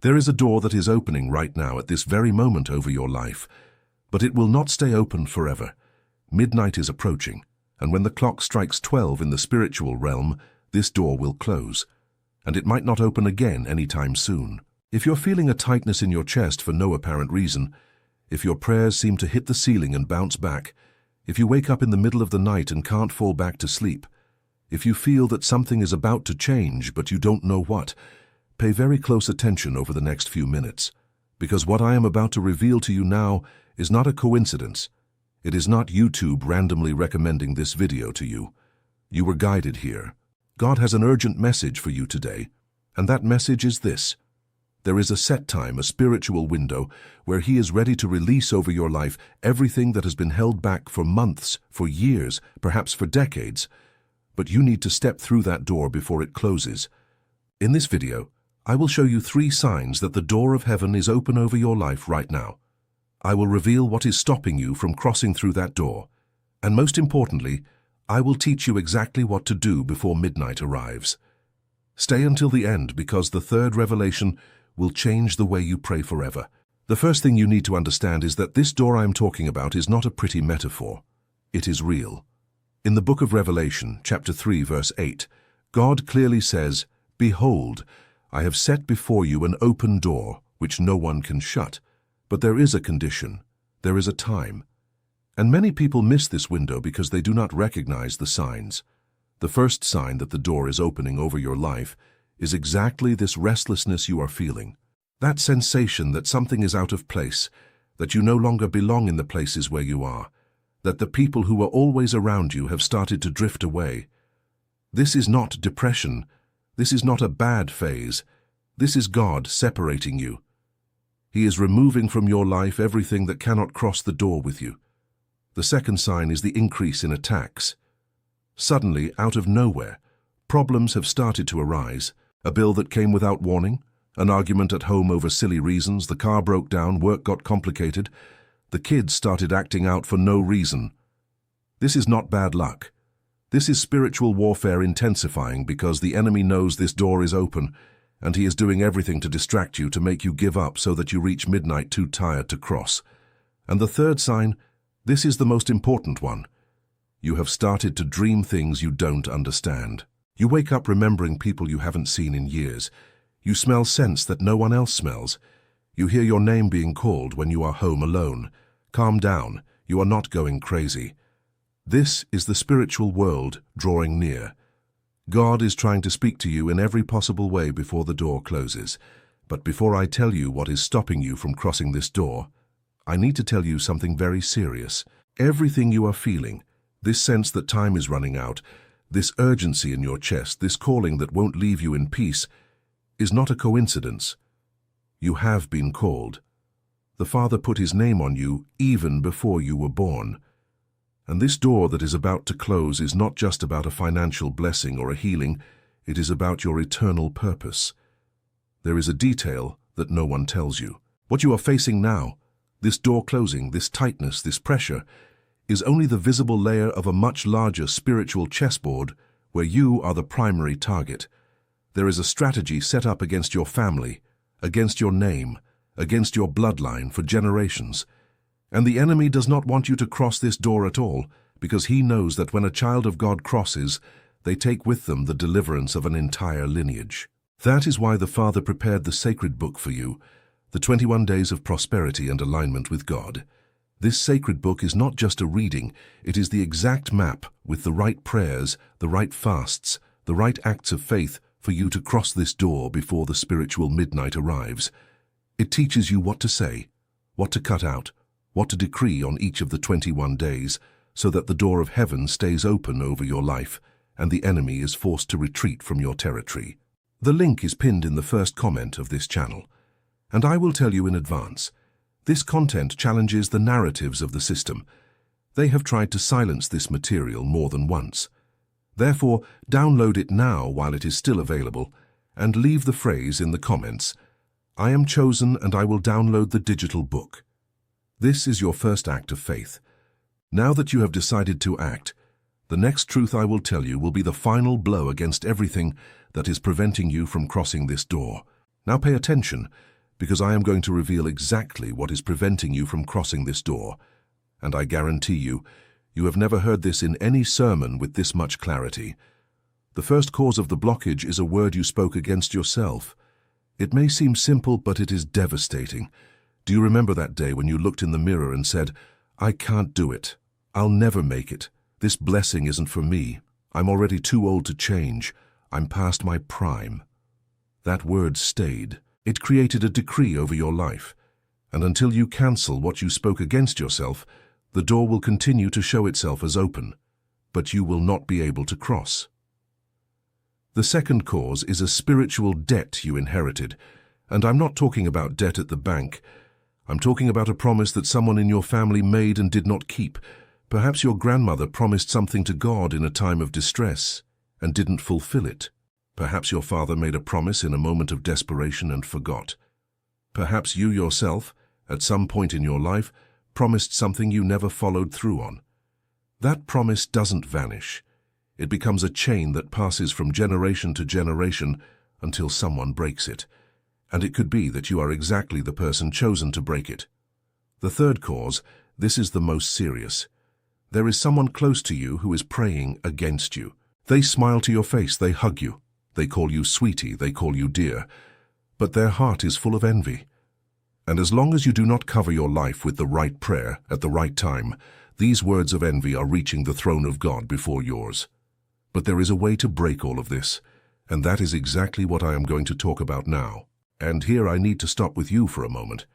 There is a door that is opening right now at this very moment over your life, but it will not stay open forever. Midnight is approaching, and when the clock strikes 12 in the spiritual realm, this door will close, and it might not open again anytime soon. If you're feeling a tightness in your chest for no apparent reason, if your prayers seem to hit the ceiling and bounce back, if you wake up in the middle of the night and can't fall back to sleep, if you feel that something is about to change but you don't know what, pay very close attention over the next few minutes, because what I am about to reveal to you now is not a coincidence. It is not YouTube randomly recommending this video to you. You were guided here. God has an urgent message for you today, and that message is this. There is a set time, a spiritual window, where He is ready to release over your life everything that has been held back for months, for years, perhaps for decades. But you need to step through that door before it closes. In this video, I will show you 3 signs that the door of heaven is open over your life right now. I will reveal what is stopping you from crossing through that door. And most importantly, I will teach you exactly what to do before midnight arrives. Stay until the end because the 3rd revelation will change the way you pray forever. The first thing you need to understand is that this door I am talking about is not a pretty metaphor. It is real. In the book of Revelation, chapter 3, verse 8, God clearly says, "Behold, I have set before you an open door, which no one can shut. But there is a condition, there is a time." And many people miss this window because they do not recognize the signs. The first sign that the door is opening over your life is exactly this restlessness you are feeling. That sensation that something is out of place, that you no longer belong in the places where you are, that the people who were always around you have started to drift away. This is not depression. This is not a bad phase. This is God separating you. He is removing from your life everything that cannot cross the door with you. The second sign is the increase in attacks. Suddenly, out of nowhere, problems have started to arise. A bill that came without warning, an argument at home over silly reasons, the car broke down, work got complicated, the kids started acting out for no reason. This is not bad luck. This is spiritual warfare intensifying because the enemy knows this door is open, and he is doing everything to distract you, to make you give up so that you reach midnight too tired to cross. And the third sign, this is the most important one. You have started to dream things you don't understand. You wake up remembering people you haven't seen in years. You smell scents that no one else smells. You hear your name being called when you are home alone. Calm down, you are not going crazy. This is the spiritual world drawing near. God is trying to speak to you in every possible way before the door closes. But before I tell you what is stopping you from crossing this door, I need to tell you something very serious. Everything you are feeling, this sense that time is running out, this urgency in your chest, this calling that won't leave you in peace, is not a coincidence. You have been called. The Father put His name on you even before you were born. And this door that is about to close is not just about a financial blessing or a healing, it is about your eternal purpose. There is a detail that no one tells you. What you are facing now, this door closing, this tightness, this pressure, is only the visible layer of a much larger spiritual chessboard where you are the primary target. There is a strategy set up against your family, against your name, against your bloodline for generations. And the enemy does not want you to cross this door at all, because he knows that when a child of God crosses, they take with them the deliverance of an entire lineage. That is why the Father prepared the sacred book for you, the 21 Days of Prosperity and Alignment with God. This sacred book is not just a reading, it is the exact map with the right prayers, the right fasts, the right acts of faith for you to cross this door before the spiritual midnight arrives. It teaches you what to say, what to cut out, what to decree on each of the 21 days, so that the door of heaven stays open over your life and the enemy is forced to retreat from your territory. The link is pinned in the first comment of this channel. And I will tell you in advance, this content challenges the narratives of the system. They have tried to silence this material more than once. Therefore, download it now while it is still available, and leave the phrase in the comments, "I am chosen and I will download the digital book." This is your first act of faith. Now that you have decided to act, the next truth I will tell you will be the final blow against everything that is preventing you from crossing this door. Now pay attention, because I am going to reveal exactly what is preventing you from crossing this door. And I guarantee you, you have never heard this in any sermon with this much clarity. The first cause of the blockage is a word you spoke against yourself. It may seem simple, but it is devastating. Do you remember that day when you looked in the mirror and said, "I can't do it. I'll never make it. This blessing isn't for me. I'm already too old to change. I'm past my prime." That word stayed. It created a decree over your life. And until you cancel what you spoke against yourself, the door will continue to show itself as open, but you will not be able to cross. The second cause is a spiritual debt you inherited. And I'm not talking about debt at the bank. I'm talking about a promise that someone in your family made and did not keep. Perhaps your grandmother promised something to God in a time of distress and didn't fulfill it. Perhaps your father made a promise in a moment of desperation and forgot. Perhaps you yourself, at some point in your life, promised something you never followed through on. That promise doesn't vanish. It becomes a chain that passes from generation to generation until someone breaks it. And it could be that you are exactly the person chosen to break it. The third cause, this is the most serious. There is someone close to you who is praying against you. They smile to your face, they hug you. They call you sweetie, they call you dear. But their heart is full of envy. And as long as you do not cover your life with the right prayer at the right time, these words of envy are reaching the throne of God before yours. But there is a way to break all of this, and that is exactly what I am going to talk about now. And here I need to stop with you for a moment,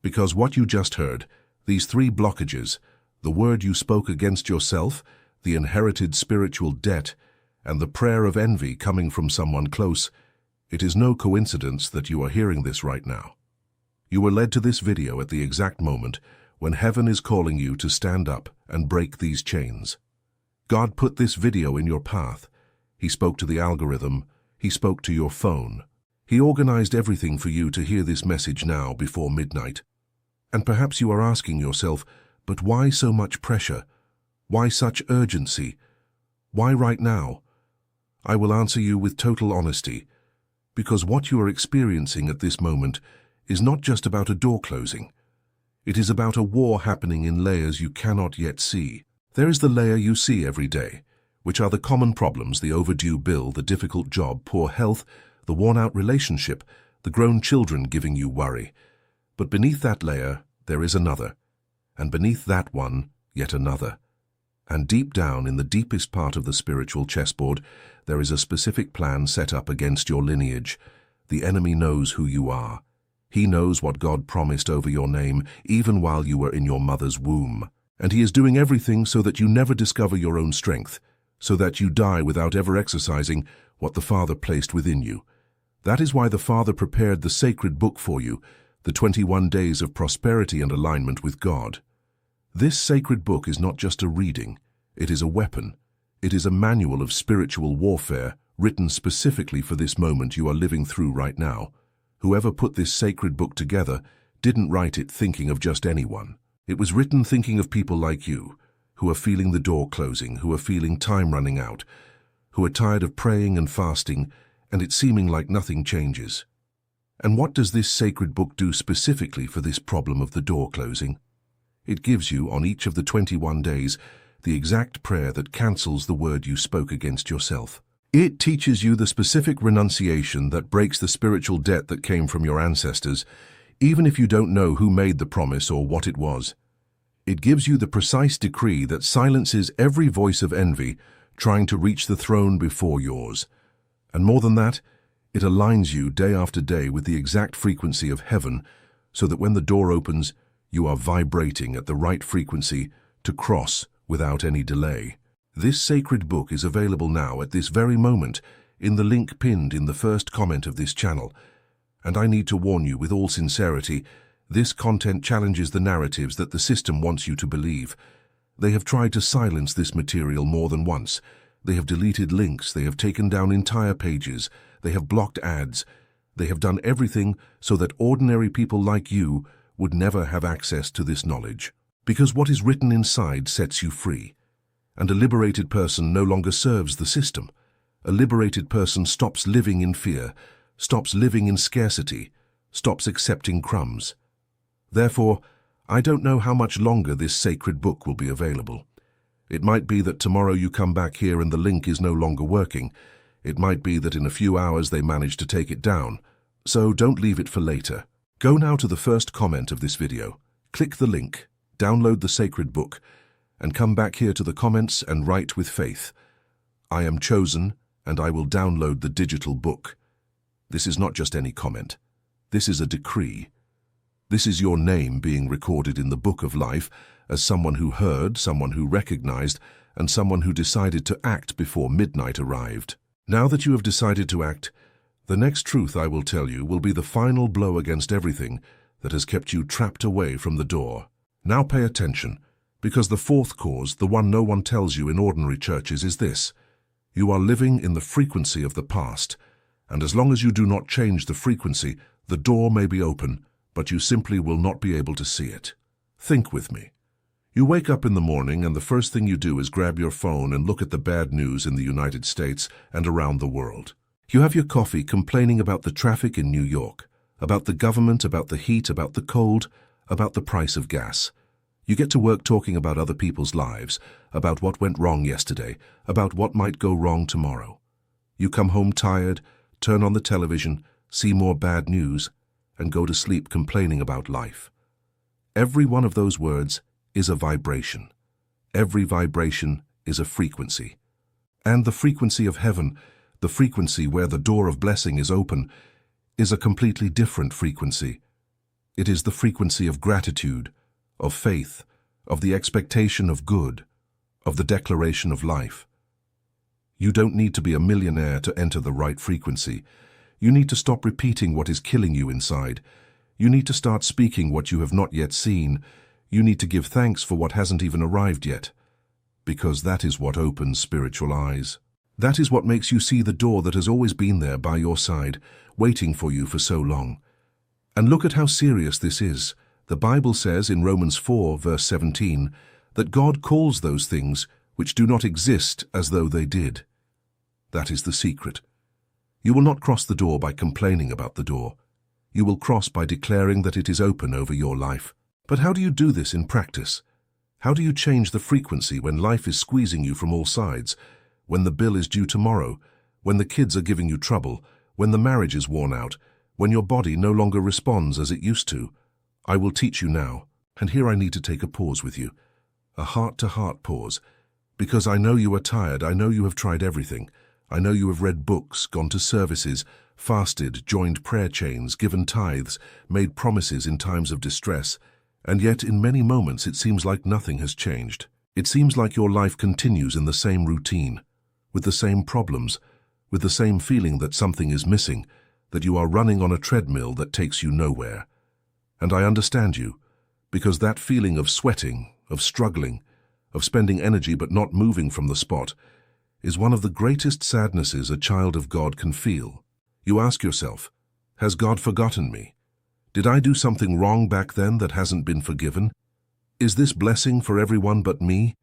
because what you just heard, these three blockages, the word you spoke against yourself, the inherited spiritual debt, and the prayer of envy coming from someone close, it is no coincidence that you are hearing this right now. You were led to this video at the exact moment when heaven is calling you to stand up and break these chains. God put this video in your path. He spoke to the algorithm. He spoke to your phone. He organized everything for you to hear this message now before midnight. And perhaps you are asking yourself, but why so much pressure? Why such urgency? Why right now? I will answer you with total honesty, because what you are experiencing at this moment is not just about a door closing. It is about a war happening in layers you cannot yet see. There is the layer you see every day, which are the common problems, the overdue bill, the difficult job, poor health, the worn-out relationship, the grown children giving you worry. But beneath that layer, there is another, and beneath that one, yet another. And deep down in the deepest part of the spiritual chessboard, there is a specific plan set up against your lineage. The enemy knows who you are. He knows what God promised over your name, even while you were in your mother's womb. And he is doing everything so that you never discover your own strength, so that you die without ever exercising what the Father placed within you. That is why the Father prepared the sacred book for you, the 21 days of prosperity and alignment with God. This sacred book is not just a reading, it is a weapon. It is a manual of spiritual warfare written specifically for this moment you are living through right now. Whoever put this sacred book together didn't write it thinking of just anyone. It was written thinking of people like you, who are feeling the door closing, who are feeling time running out, who are tired of praying and fasting, and it seeming like nothing changes. And what does this sacred book do specifically for this problem of the door closing? It gives you, on each of the 21 days, the exact prayer that cancels the word you spoke against yourself. It teaches you the specific renunciation that breaks the spiritual debt that came from your ancestors, even if you don't know who made the promise or what it was. It gives you the precise decree that silences every voice of envy trying to reach the throne before yours. And more than that, it aligns you day after day with the exact frequency of heaven, so that when the door opens, you are vibrating at the right frequency to cross without any delay. This sacred book is available now at this very moment in the link pinned in the first comment of this channel. And I need to warn you with all sincerity, this content challenges the narratives that the system wants you to believe. They have tried to silence this material more than once. They have deleted links, they have taken down entire pages, they have blocked ads. They have done everything so that ordinary people like you would never have access to this knowledge. Because what is written inside sets you free. And a liberated person no longer serves the system. A liberated person stops living in fear, stops living in scarcity, stops accepting crumbs. Therefore, I don't know how much longer this sacred book will be available. It might be that tomorrow you come back here and the link is no longer working. It might be that in a few hours they manage to take it down. So don't leave it for later. Go now to the first comment of this video. Click the link, download the sacred book, and come back here to the comments and write with faith. I am chosen, and I will download the digital book. This is not just any comment. This is a decree. This is your name being recorded in the book of life as someone who heard, someone who recognized, and someone who decided to act before midnight arrived. Now that you have decided to act, the next truth I will tell you will be the final blow against everything that has kept you trapped away from the door. Now pay attention, because the fourth cause, the one no one tells you in ordinary churches, is this. You are living in the frequency of the past, and as long as you do not change the frequency, the door may be open, but you simply will not be able to see it. Think with me. You wake up in the morning and the first thing you do is grab your phone and look at the bad news in the United States and around the world. You have your coffee complaining about the traffic in New York, about the government, about the heat, about the cold, about the price of gas. You get to work talking about other people's lives, about what went wrong yesterday, about what might go wrong tomorrow. You come home tired, turn on the television, see more bad news, and go to sleep complaining about life. Every one of those words is a vibration. Every vibration is a frequency. And the frequency of heaven, the frequency where the door of blessing is open, is a completely different frequency. It is the frequency of gratitude, of faith, of the expectation of good, of the declaration of life. You don't need to be a millionaire to enter the right frequency. You need to stop repeating what is killing you inside. You need to start speaking what you have not yet seen. You need to give thanks for what hasn't even arrived yet, because that is what opens spiritual eyes. That is what makes you see the door that has always been there by your side, waiting for you for so long. And look at how serious this is. The Bible says in Romans 4, verse 17, that God calls those things which do not exist as though they did. That is the secret. You will not cross the door by complaining about the door. You will cross by declaring that it is open over your life. But how do you do this in practice? How do you change the frequency when life is squeezing you from all sides, when the bill is due tomorrow, when the kids are giving you trouble, when the marriage is worn out, when your body no longer responds as it used to? I will teach you now, and here I need to take a pause with you, a heart-to-heart pause, because I know you are tired, I know you have tried everything, I know you have read books, gone to services, fasted, joined prayer chains, given tithes, made promises in times of distress, and yet in many moments it seems like nothing has changed. It seems like your life continues in the same routine, with the same problems, with the same feeling that something is missing, that you are running on a treadmill that takes you nowhere. And I understand you, because that feeling of sweating, of struggling, of spending energy but not moving from the spot, is one of the greatest sadnesses a child of God can feel. You ask yourself, has God forgotten me? Did I do something wrong back then that hasn't been forgiven? Is this blessing for everyone but me?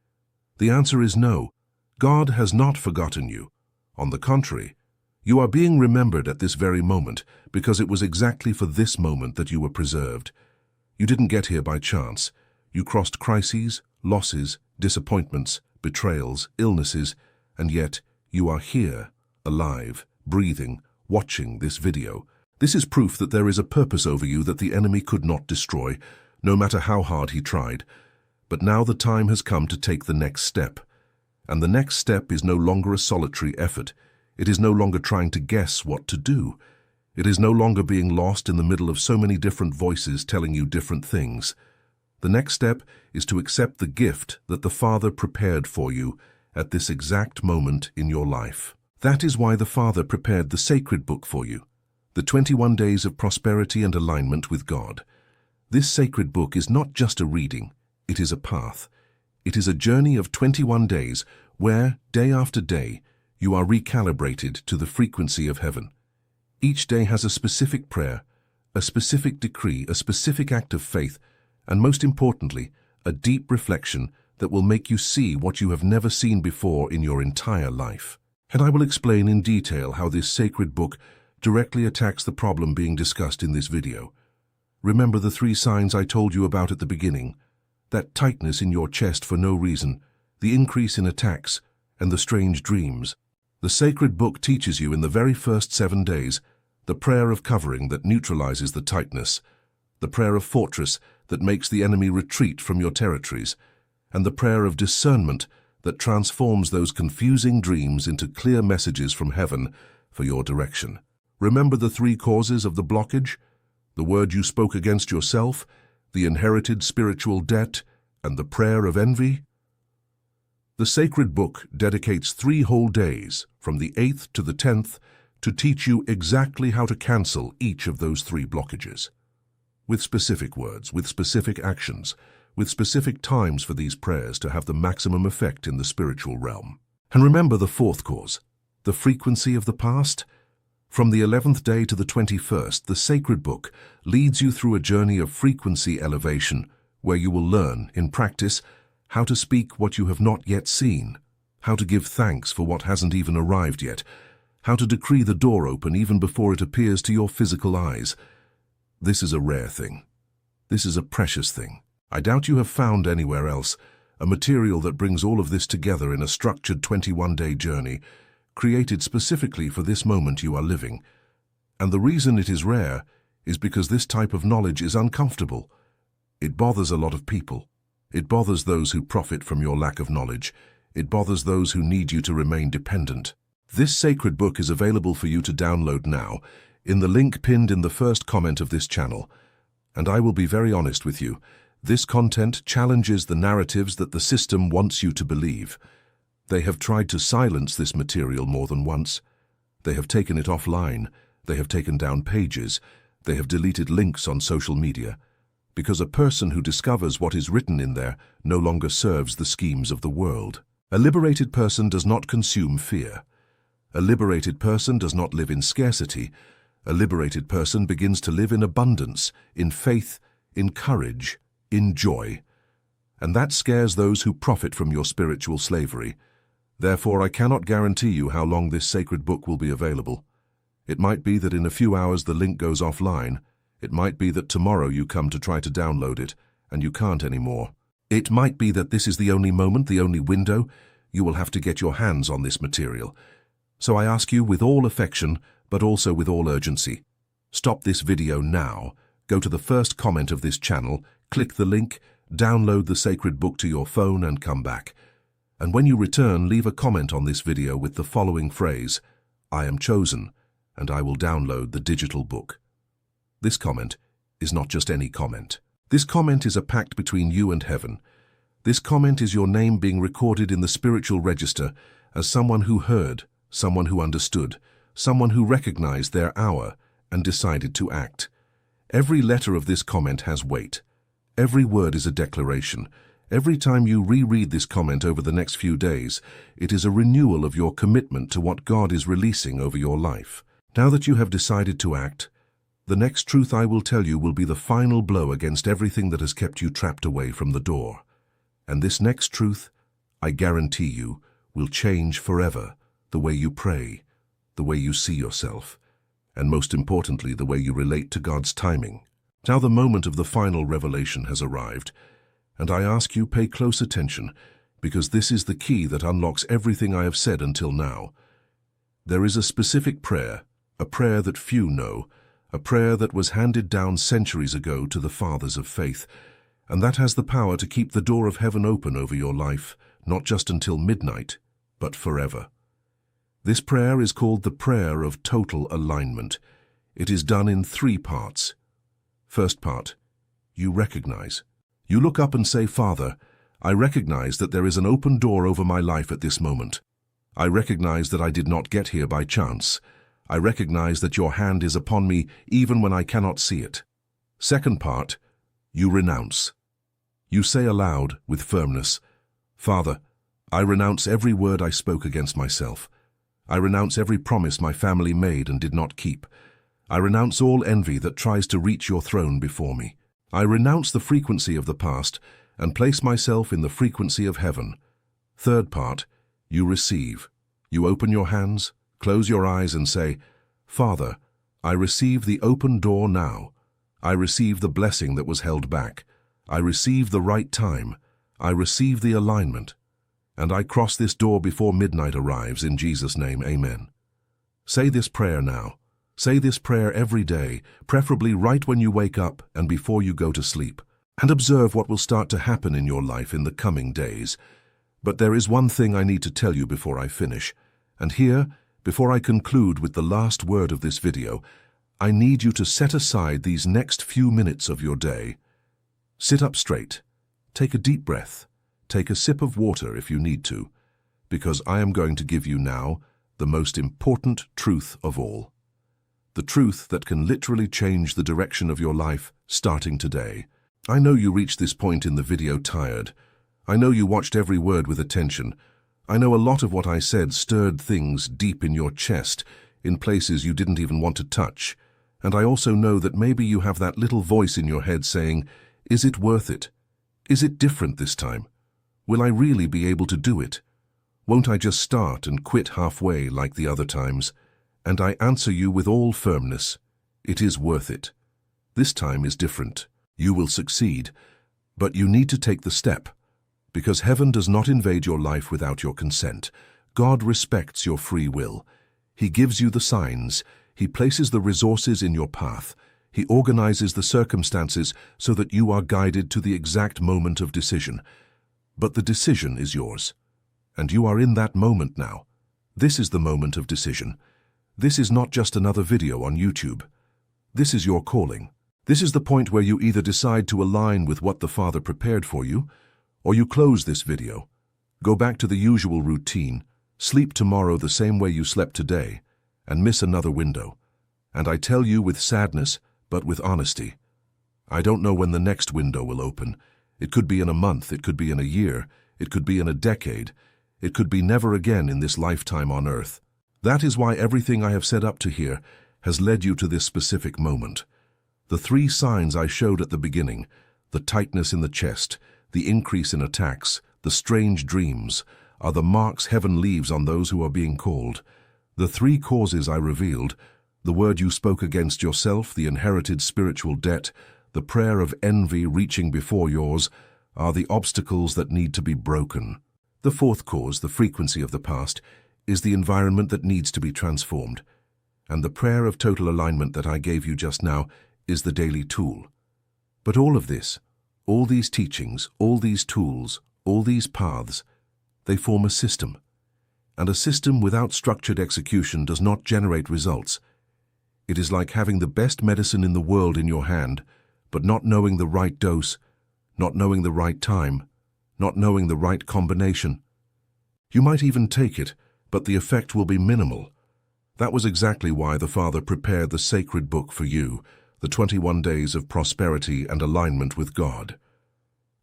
The answer is no. God has not forgotten you. On the contrary, you are being remembered at this very moment because it was exactly for this moment that you were preserved. You didn't get here by chance. You crossed crises, losses, disappointments, betrayals, illnesses, and yet you are here, alive, breathing, watching this video. This is proof that there is a purpose over you that the enemy could not destroy, no matter how hard he tried. But now the time has come to take the next step. And the next step is no longer a solitary effort. It is no longer trying to guess what to do. It is no longer being lost in the middle of so many different voices telling you different things. The next step is to accept the gift that the Father prepared for you at this exact moment in your life. That is why the Father prepared the sacred book for you, the 21 Days of Prosperity and Alignment with God. This sacred book is not just a reading, it is a path. It is a journey of 21 days where, day after day, you are recalibrated to the frequency of heaven. Each day has a specific prayer, a specific decree, a specific act of faith, and most importantly, a deep reflection that will make you see what you have never seen before in your entire life. And I will explain in detail how this sacred book directly attacks the problem being discussed in this video. Remember the 3 signs I told you about at the beginning: that tightness in your chest for no reason, the increase in attacks, and the strange dreams. The sacred book teaches you in the very first 7 days the prayer of covering that neutralizes the tightness, the prayer of fortress that makes the enemy retreat from your territories, and the prayer of discernment that transforms those confusing dreams into clear messages from heaven for your direction. Remember the 3 causes of the blockage: the word you spoke against yourself, the inherited spiritual debt, and the prayer of envy? The sacred book dedicates 3 whole days, from the 8th to the 10th, to teach you exactly how to cancel each of those 3 blockages. With specific words, with specific actions, with specific times for these prayers to have the maximum effect in the spiritual realm. And remember the 4th cause, the frequency of the past. From the 11th day to the 21st, the sacred book leads you through a journey of frequency elevation, where you will learn, in practice, how to speak what you have not yet seen, how to give thanks for what hasn't even arrived yet, how to decree the door open even before it appears to your physical eyes. This is a rare thing. This is a precious thing. I doubt you have found anywhere else a material that brings all of this together in a structured 21-day journey, created specifically for this moment you are living. And the reason it is rare is because this type of knowledge is uncomfortable. It bothers a lot of people. It bothers those who profit from your lack of knowledge. It bothers those who need you to remain dependent. This sacred book is available for you to download now, in the link pinned in the first comment of this channel. And I will be very honest with you, this content challenges the narratives that the system wants you to believe. They have tried to silence this material more than once. They have taken it offline. They have taken down pages. They have deleted links on social media. Because a person who discovers what is written in there no longer serves the schemes of the world. A liberated person does not consume fear. A liberated person does not live in scarcity. A liberated person begins to live in abundance, in faith, in courage, in joy. And that scares those who profit from your spiritual slavery. Therefore, I cannot guarantee you how long this sacred book will be available. It might be that in a few hours the link goes offline. It might be that tomorrow you come to try to download it, and you can't anymore. It might be that this is the only moment, the only window, you will have to get your hands on this material. So I ask you with all affection, but also with all urgency, stop this video now, go to the first comment of this channel, click the link, download the sacred book to your phone and come back. And when you return, leave a comment on this video with the following phrase: "I am chosen, and I will download the digital book." This comment is not just any comment. This comment is a pact between you and heaven. This comment is your name being recorded in the spiritual register as someone who heard, someone who understood, someone who recognized their hour and decided to act. Every letter of this comment has weight. Every word is a declaration. Every time you reread this comment over the next few days, it is a renewal of your commitment to what God is releasing over your life. Now that you have decided to act, the next truth I will tell you will be the final blow against everything that has kept you trapped away from the door. And this next truth, I guarantee you, will change forever the way you pray, the way you see yourself, and most importantly, the way you relate to God's timing. Now the moment of the final revelation has arrived, and I ask you pay close attention, because this is the key that unlocks everything I have said until now. There is a specific prayer, a prayer that few know, a prayer that was handed down centuries ago to the fathers of faith, and that has the power to keep the door of heaven open over your life, not just until midnight, but forever. This prayer is called the prayer of total alignment. It is done in 3 parts. First part, you recognize. You look up and say, "Father, I recognize that there is an open door over my life at this moment. I recognize that I did not get here by chance. I recognize that your hand is upon me even when I cannot see it." Second part, you renounce. You say aloud, with firmness, "Father, I renounce every word I spoke against myself. I renounce every promise my family made and did not keep. I renounce all envy that tries to reach your throne before me. I renounce the frequency of the past and place myself in the frequency of heaven." Third part, you receive. You open your hands, close your eyes and say, "Father, I receive the open door now. I receive the blessing that was held back. I receive the right time. I receive the alignment. And I cross this door before midnight arrives. In Jesus' name, amen. Say this prayer now. Say this prayer every day, preferably right when you wake up and before you go to sleep. And observe what will start to happen in your life in the coming days. But there is one thing I need to tell you before I finish. And here, before I conclude with the last word of this video, I need you to set aside these next few minutes of your day. Sit up straight. Take a deep breath. Take a sip of water if you need to, because I am going to give you now the most important truth of all. The truth that can literally change the direction of your life starting today. I know you reached this point in the video tired. I know you watched every word with attention. I know a lot of what I said stirred things deep in your chest, in places you didn't even want to touch. And I also know that maybe you have that little voice in your head saying, is it worth it? Is it different this time? Will I really be able to do it? Won't I just start and quit halfway like the other times? And I answer you with all firmness, it is worth it. This time is different. You will succeed, but you need to take the step, because heaven does not invade your life without your consent. God respects your free will. He gives you the signs. He places the resources in your path. He organizes the circumstances so that you are guided to the exact moment of decision. But the decision is yours, and you are in that moment now. This is the moment of decision. This is not just another video on YouTube. This is your calling. This is the point where you either decide to align with what the Father prepared for you, or you close this video, go back to the usual routine, sleep tomorrow the same way you slept today, and miss another window. And I tell you with sadness, but with honesty, I don't know when the next window will open. It could be in a month, it could be in a year, it could be in a decade, it could be never again in this lifetime on earth. That is why everything I have set up to here has led you to this specific moment. The 3 signs I showed at the beginning, the tightness in the chest, the increase in attacks, the strange dreams, are the marks heaven leaves on those who are being called. The 3 causes I revealed, the word you spoke against yourself, the inherited spiritual debt, the prayer of envy reaching before yours, are the obstacles that need to be broken. The 4th cause, the frequency of the past, is the environment that needs to be transformed. And the prayer of total alignment that I gave you just now is the daily tool. But all of this, all these teachings, all these tools, all these paths, they form a system. And a system without structured execution does not generate results. It is like having the best medicine in the world in your hand, but not knowing the right dose, not knowing the right time, not knowing the right combination. You might even take it, but the effect will be minimal. That was exactly why the Father prepared the sacred book for you, the 21 Days of Prosperity and Alignment with God.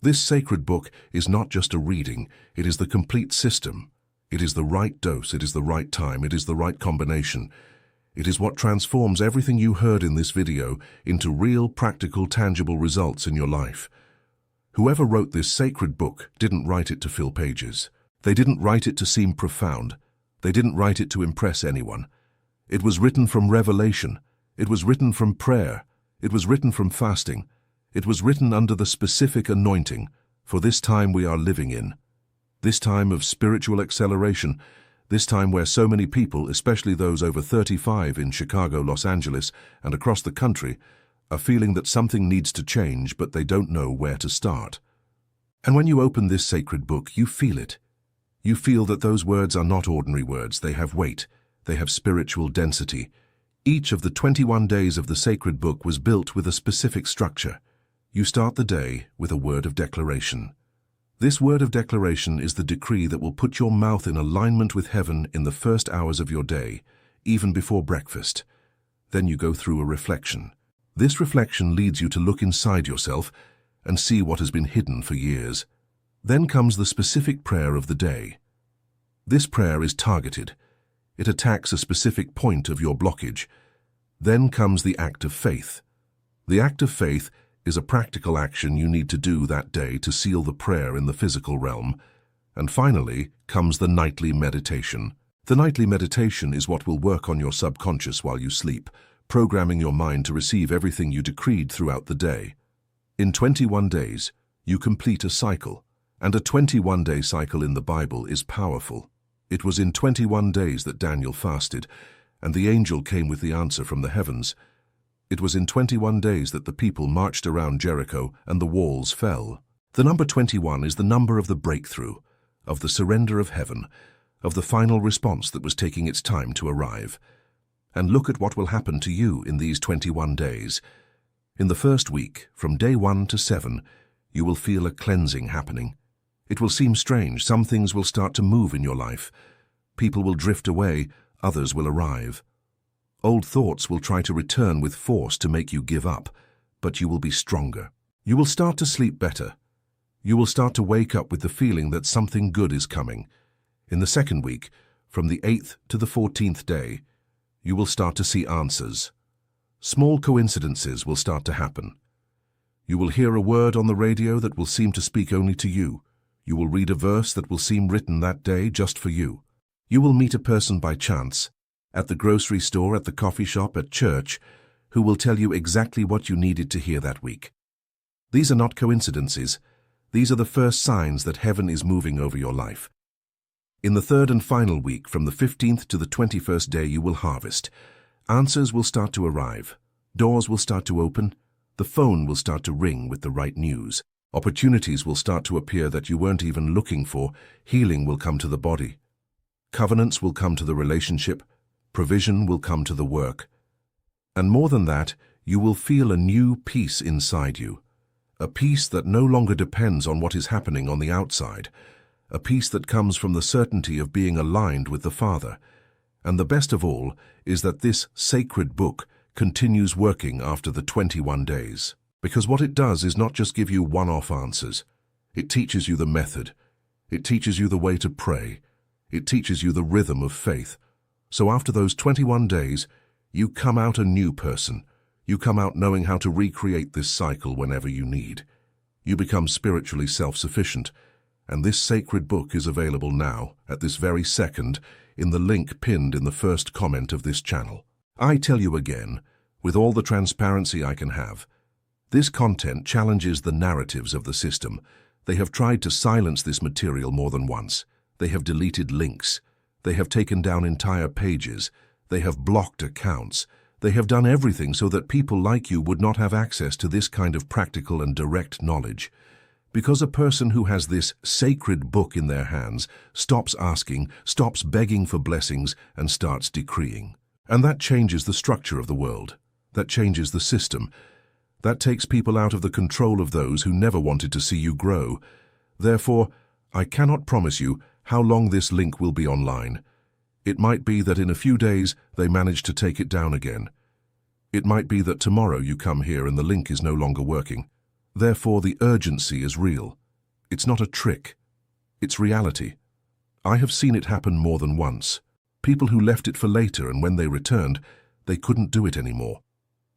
This sacred book is not just a reading, it is the complete system. It is the right dose, it is the right time, it is the right combination. It is what transforms everything you heard in this video into real, practical, tangible results in your life. Whoever wrote this sacred book didn't write it to fill pages. They didn't write it to seem profound. They didn't write it to impress anyone. It was written from revelation. It was written from prayer. It was written from fasting. It was written under the specific anointing for this time we are living in. This time of spiritual acceleration, this time where so many people, especially those over 35 in Chicago, Los Angeles, and across the country, are feeling that something needs to change, but they don't know where to start. And when you open this sacred book, you feel it. You feel that those words are not ordinary words. They have weight. They have spiritual density. Each of the 21 days of the sacred book was built with a specific structure. You start the day with a word of declaration. This word of declaration is the decree that will put your mouth in alignment with heaven in the first hours of your day, even before breakfast. Then you go through a reflection. This reflection leads you to look inside yourself and see what has been hidden for years. Then comes the specific prayer of the day. This prayer is targeted. It attacks a specific point of your blockage. Then comes the act of faith. The act of faith is a practical action you need to do that day to seal the prayer in the physical realm. And finally comes the nightly meditation. The nightly meditation is what will work on your subconscious while you sleep, programming your mind to receive everything you decreed throughout the day. In 21 days, you complete a cycle, and a 21-day cycle in the Bible is powerful. It was in 21 days that Daniel fasted, and the angel came with the answer from the heavens. It was in 21 days that the people marched around Jericho and the walls fell. The number 21 is the number of the breakthrough, of the surrender of heaven, of the final response that was taking its time to arrive. And look at what will happen to you in these 21 days. In the first week, from day 1 to 7, you will feel a cleansing happening. It will seem strange. Some things will start to move in your life. People will drift away, others will arrive. Old thoughts will try to return with force to make you give up, but you will be stronger. You will start to sleep better. You will start to wake up with the feeling that something good is coming. In the second week, from the 8th to the 14th day, you will start to see answers. Small coincidences will start to happen. You will hear a word on the radio that will seem to speak only to you. You will read a verse that will seem written that day just for you. You will meet a person by chance, at the grocery store, at the coffee shop, at church, who will tell you exactly what you needed to hear that week. These are not coincidences. These are the first signs that heaven is moving over your life. In the third and final week, from the 15th to the 21st day, you will harvest. Answers will start to arrive. Doors will start to open. The phone will start to ring with the right news. Opportunities will start to appear that you weren't even looking for. Healing will come to the body. Covenants will come to the relationship. Provision will come to the work. And more than that, you will feel a new peace inside you. A peace that no longer depends on what is happening on the outside. A peace that comes from the certainty of being aligned with the Father. And the best of all is that this sacred book continues working after the 21 days. Because what it does is not just give you one-off answers. It teaches you the method. It teaches you the way to pray. It teaches you the rhythm of faith. So after those 21 days, you come out a new person. You come out knowing how to recreate this cycle whenever you need. You become spiritually self-sufficient. And this sacred book is available now, at this very second, in the link pinned in the first comment of this channel. I tell you again, with all the transparency I can have, this content challenges the narratives of the system. They have tried to silence this material more than once. They have deleted links. They have taken down entire pages. They have blocked accounts. They have done everything so that people like you would not have access to this kind of practical and direct knowledge. Because a person who has this sacred book in their hands stops asking, stops begging for blessings, and starts decreeing. And that changes the structure of the world. That changes the system. That takes people out of the control of those who never wanted to see you grow. Therefore, I cannot promise you how long this link will be online. It might be that in a few days they manage to take it down again. It might be that tomorrow you come here and the link is no longer working. Therefore, the urgency is real. It's not a trick. It's reality. I have seen it happen more than once. People who left it for later, and when they returned, they couldn't do it anymore.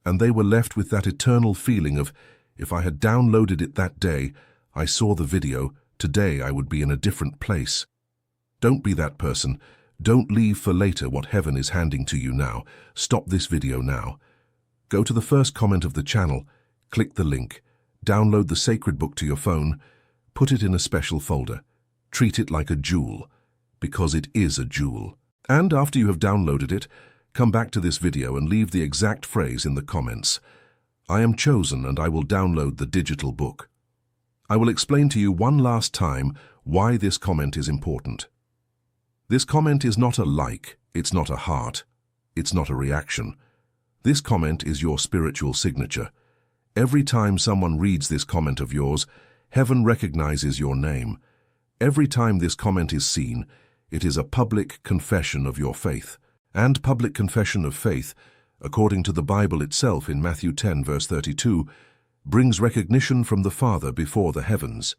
And they were left with that eternal feeling of, if I had downloaded it that day, I saw the video, today I would be in a different place. Don't be that person. Don't leave for later what heaven is handing to you now. Stop this video now. Go to the first comment of the channel, click the link, download the sacred book to your phone, put it in a special folder. Treat it like a jewel, because it is a jewel. And after you have downloaded it, come back to this video and leave the exact phrase in the comments. I am chosen and I will download the digital book. I will explain to you one last time why this comment is important. This comment is not a like, it's not a heart, it's not a reaction. This comment is your spiritual signature. Every time someone reads this comment of yours, heaven recognizes your name. Every time this comment is seen, it is a public confession of your faith. And public confession of faith, according to the Bible itself in Matthew 10 verse 32, brings recognition from the Father before the heavens.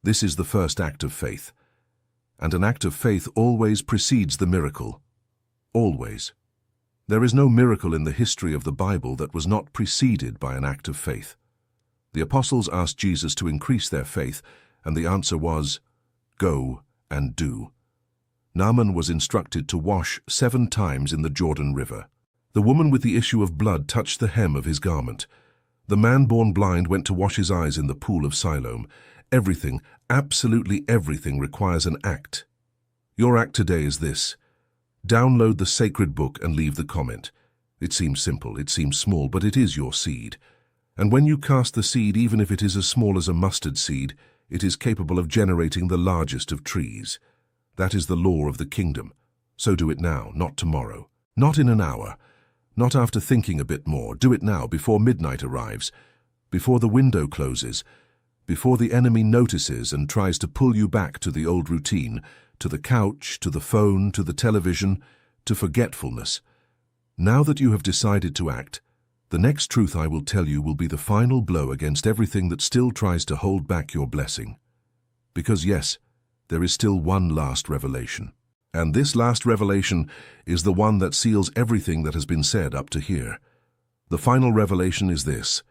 This is the first act of faith. And an act of faith always precedes the miracle. Always. There is no miracle in the history of the Bible that was not preceded by an act of faith. The apostles asked Jesus to increase their faith, and the answer was, "Go and do." Naaman was instructed to wash 7 times in the Jordan River. The woman with the issue of blood touched the hem of his garment. The man born blind went to wash his eyes in the pool of Siloam. Everything, absolutely everything, requires an act. Your act today is this. Download the sacred book and leave the comment. It seems simple, it seems small, but it is your seed. And when you cast the seed, even if it is as small as a mustard seed, it is capable of generating the largest of trees. That is the law of the kingdom. So do it now, not tomorrow. Not in an hour. Not after thinking a bit more. Do it now, before midnight arrives, before the window closes, before the enemy notices and tries to pull you back to the old routine, to the couch, to the phone, to the television, to forgetfulness. Now that you have decided to act, the next truth I will tell you will be the final blow against everything that still tries to hold back your blessing. Because yes, there is still one last revelation. And this last revelation is the one that seals everything that has been said up to here. The final revelation is this.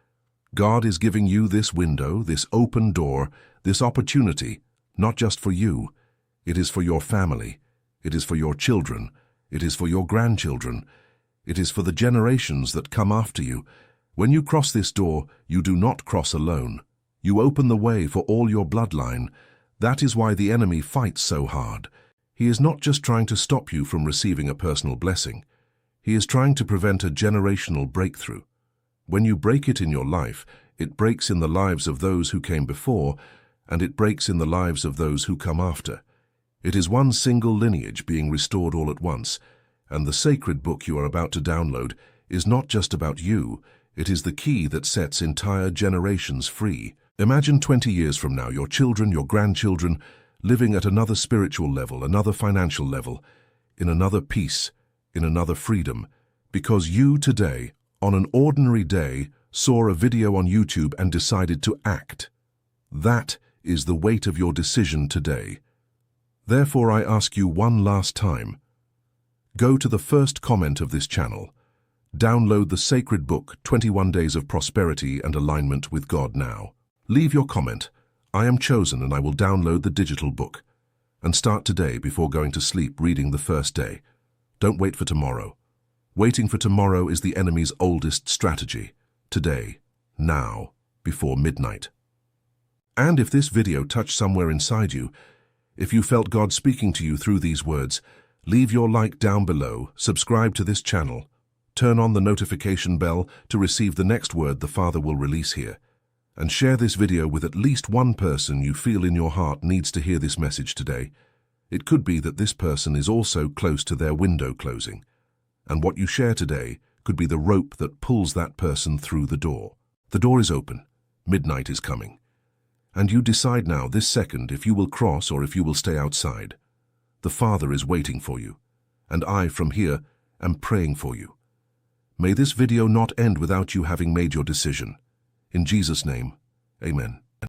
God is giving you this window, this open door, this opportunity, not just for you. It is for your family. It is for your children. It is for your grandchildren. It is for the generations that come after you. When you cross this door, you do not cross alone. You open the way for all your bloodline. That is why the enemy fights so hard. He is not just trying to stop you from receiving a personal blessing. He is trying to prevent a generational breakthrough. When you break it in your life, it breaks in the lives of those who came before, and it breaks in the lives of those who come after. It is one single lineage being restored all at once, and the sacred book you are about to download is not just about you, it is the key that sets entire generations free. Imagine 20 years from now, your children, your grandchildren, living at another spiritual level, another financial level, in another peace, in another freedom, because you today, on an ordinary day, saw a video on YouTube and decided to act. That is the weight of your decision today. Therefore, I ask you one last time. Go to the first comment of this channel. Download the sacred book, 21 Days of Prosperity and Alignment with God now. Leave your comment. I am chosen and I will download the digital book. And start today before going to sleep reading the first day. Don't wait for tomorrow. Waiting for tomorrow is the enemy's oldest strategy. Today, now, before midnight. And if this video touched somewhere inside you, if you felt God speaking to you through these words, leave your like down below, subscribe to this channel, turn on the notification bell to receive the next word the Father will release here, and share this video with at least one person you feel in your heart needs to hear this message today. It could be that this person is also close to their window closing, and what you share today could be the rope that pulls that person through the door. The door is open. Midnight is coming. And you decide now, this second, if you will cross or if you will stay outside. The Father is waiting for you, and I, from here, am praying for you. May this video not end without you having made your decision. In Jesus' name, amen.